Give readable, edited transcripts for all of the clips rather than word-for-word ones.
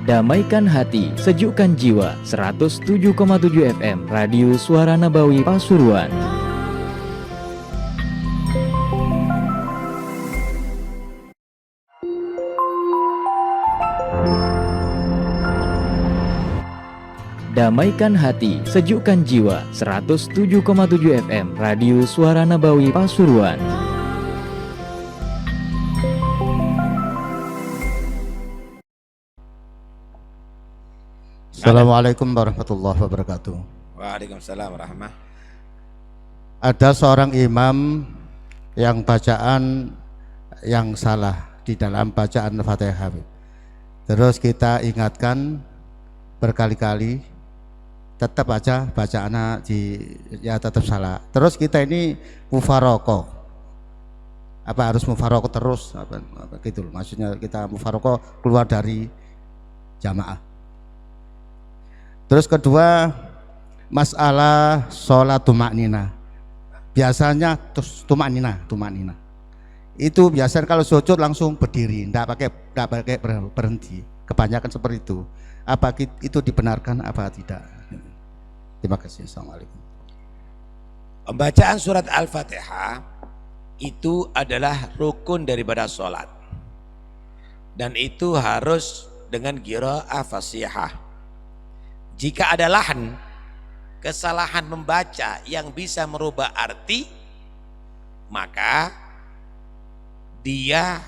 Damaikan hati, sejukkan jiwa. 107,7 FM Radio Suara Nabawi Pasuruan. Damaikan hati, sejukkan jiwa. 107,7 FM Radio Suara Nabawi Pasuruan. Assalamualaikum warahmatullahi wabarakatuh. Waalaikumsalam warahmatullahi. Ada seorang imam yang bacaan yang salah di dalam bacaan Fatihah. Terus kita ingatkan berkali-kali, tetap aja bacaannya ya tetap salah. Terus kita ini mufaraqah. Apa harus mufaraqah terus? Apa gitu loh. Maksudnya kita mufaraqah keluar dari jamaah. Terus kedua, masalah sholat tumaknina. Biasanya tumaknina. Itu biasanya kalau sujud langsung berdiri, tidak pakai berhenti. Kebanyakan seperti itu. Apa itu dibenarkan apa tidak? Terima kasih. Assalamualaikum. Pembacaan surat Al-Fatihah itu adalah rukun daripada sholat, dan itu harus dengan qiraah fasihah. Jika ada lahan, kesalahan membaca yang bisa merubah arti, maka dia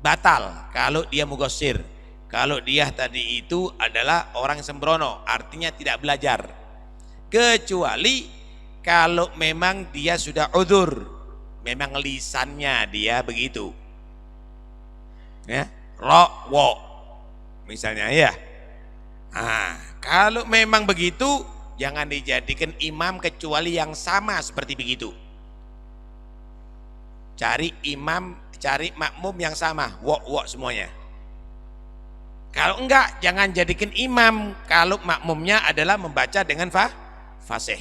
batal kalau dia mughassir. Kalau dia tadi itu adalah orang sembrono, artinya tidak belajar. Kecuali kalau memang dia sudah udzur, memang lisannya dia begitu. Ya, ro, wo, misalnya ya. Nah, kalau memang begitu, jangan dijadikan imam kecuali yang sama seperti begitu. Cari imam, cari makmum yang sama, wo semuanya. Kalau enggak, jangan jadikan imam kalau makmumnya adalah membaca dengan fasih.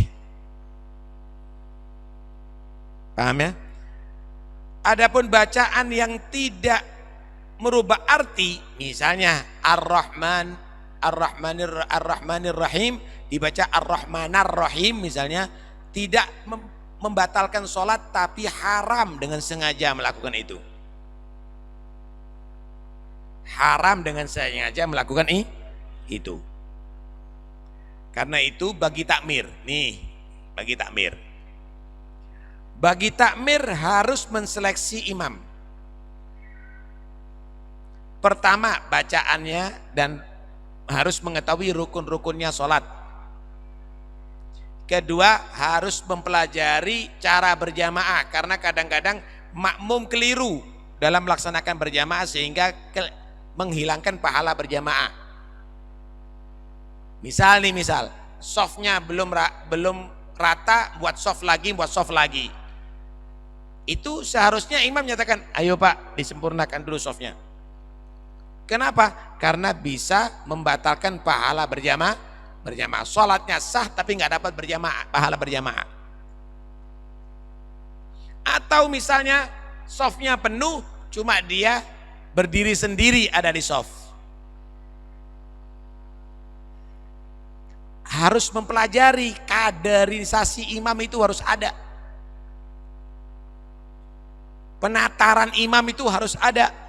Paham ya? Adapun bacaan yang tidak merubah arti, misalnya Ar-Rahmanir Rahim dibaca Ar-Rahmanar Rahim misalnya, tidak membatalkan sholat tapi haram dengan sengaja melakukan itu. Haram dengan sengaja melakukan itu. Karena itu bagi takmir, bagi takmir harus menseleksi imam. Pertama, bacaannya, dan harus mengetahui rukun-rukunnya sholat. Kedua, harus mempelajari cara berjamaah, karena kadang-kadang makmum keliru dalam melaksanakan berjamaah sehingga menghilangkan pahala berjamaah. Misal softnya belum rata, buat soft lagi. Itu seharusnya imam nyatakan, ayo Pak, disempurnakan dulu softnya. Kenapa? Karena bisa membatalkan pahala berjamaah. Sholatnya sah tapi nggak dapat pahala berjamaah. Atau misalnya softnya penuh, cuma dia berdiri sendiri ada di soft. Harus mempelajari kaderisasi imam, itu harus ada. Penataran imam itu harus ada.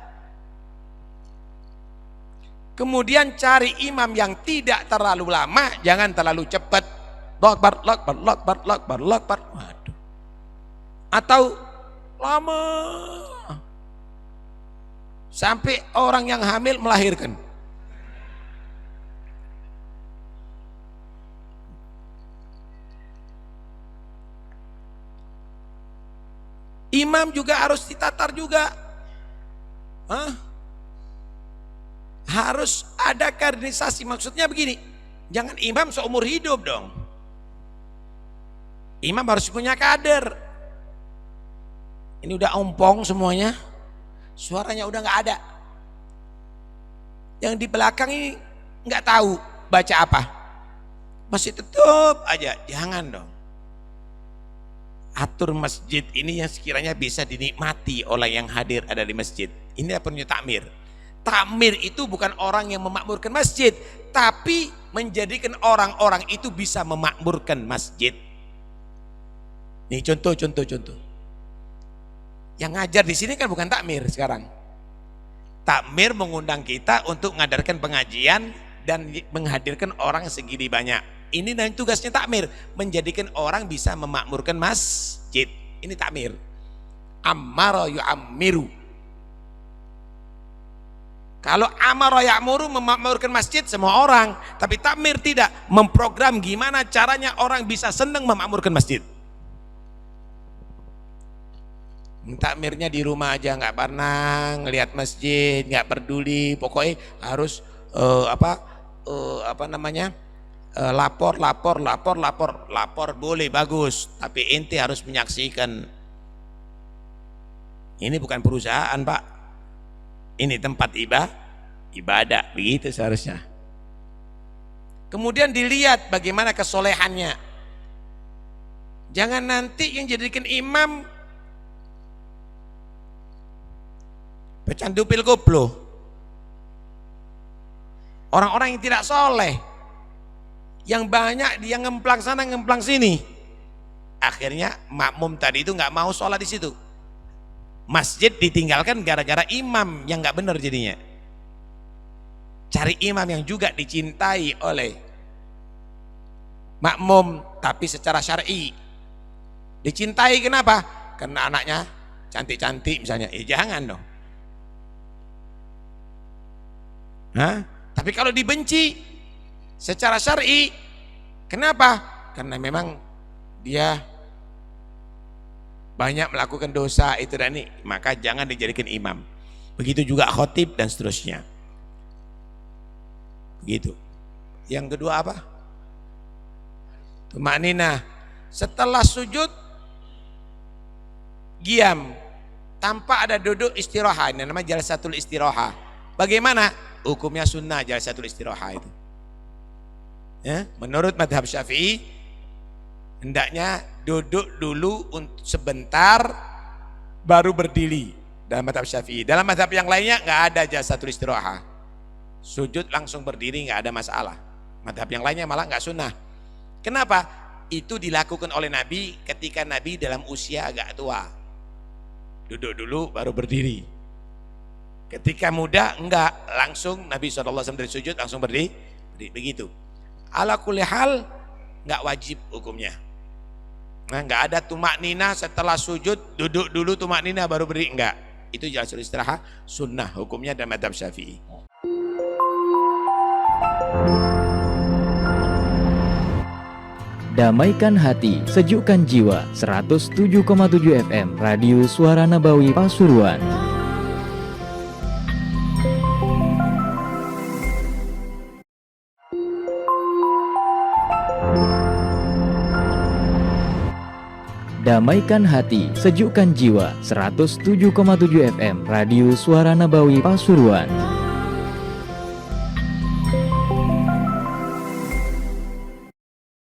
Kemudian cari imam yang tidak terlalu lama, jangan terlalu cepat. Lokbar. Waduh. Atau lama sampai orang yang hamil melahirkan. Imam juga harus ditatar juga. Harus ada kaderisasi. Maksudnya begini, jangan imam seumur hidup dong. Imam harus punya kader. Ini udah ompong semuanya, suaranya udah nggak ada. Yang di belakang ini nggak tahu baca apa, masih tetap aja. Jangan dong. Atur masjid ini yang sekiranya bisa dinikmati oleh yang hadir ada di masjid. Ini punya takmir. Takmir itu bukan orang yang memakmurkan masjid, tapi menjadikan orang-orang itu bisa memakmurkan masjid. Nih contoh. Yang ngajar di sini kan bukan takmir sekarang. Takmir mengundang kita untuk mengadarkan pengajian dan menghadirkan orang segini banyak. Ini dan tugasnya takmir, menjadikan orang bisa memakmurkan masjid. Ini takmir. Ammara yu'ammiru. Kalau amara ya'muru memakmurkan masjid semua orang, tapi takmir tidak, memprogram gimana caranya orang bisa senang memakmurkan masjid. Takmirnya di rumah aja nggak pernah ngelihat masjid, nggak peduli, pokoknya harus lapor boleh bagus, tapi ente harus menyaksikan. Ini bukan perusahaan, Pak, ini tempat ibadah, begitu seharusnya. Kemudian dilihat bagaimana kesolehannya. Jangan nanti yang jadikan imam pecandu pil koplo, orang-orang yang tidak soleh, yang banyak dia ngemplang sana ngemplang sini. Akhirnya makmum tadi itu nggak mau sholat di situ. Masjid ditinggalkan gara-gara imam yang nggak benar jadinya. Cari imam yang juga dicintai oleh makmum, tapi secara syar'i. Dicintai kenapa? Karena anaknya cantik-cantik misalnya. Jangan dong. Tapi kalau dibenci secara syar'i, kenapa? Karena memang dia banyak melakukan dosa itu dan ini, maka jangan dijadikan imam. Begitu juga khotib dan seterusnya. Begitu. Yang kedua apa? Tumakninah. Setelah sujud, qiyam, tanpa ada duduk istirahat, ini namanya jalsatul istirahah. Bagaimana? Hukumnya sunnah jalsatul istirahah itu. Ya, menurut madhab Syafi'i hendaknya duduk dulu sebentar baru berdiri dalam madhab Syafi'i. Dalam madhab yang lainnya nggak ada jalsatul istirahah. Sujud langsung berdiri nggak ada masalah. Madhab yang lainnya malah nggak sunnah. Kenapa? Itu dilakukan oleh Nabi ketika Nabi dalam usia agak tua. Duduk dulu baru berdiri. Ketika muda enggak, langsung Nabi SAW dari sujud langsung berdiri, begitu. Ala kulli hal enggak wajib hukumnya. Nah, enggak ada tumakninah setelah sujud duduk dulu tumakninah baru berdiri, enggak. Itu jalsatul istirahah sunnah hukumnya dalam mazhab Syafi'i. Damaikan hati, sejukkan jiwa. 107,7 FM Radio Suara Nabawi Pasuruan. Damaikan hati, sejukkan jiwa. 107,7 FM Radio Suara Nabawi Pasuruan.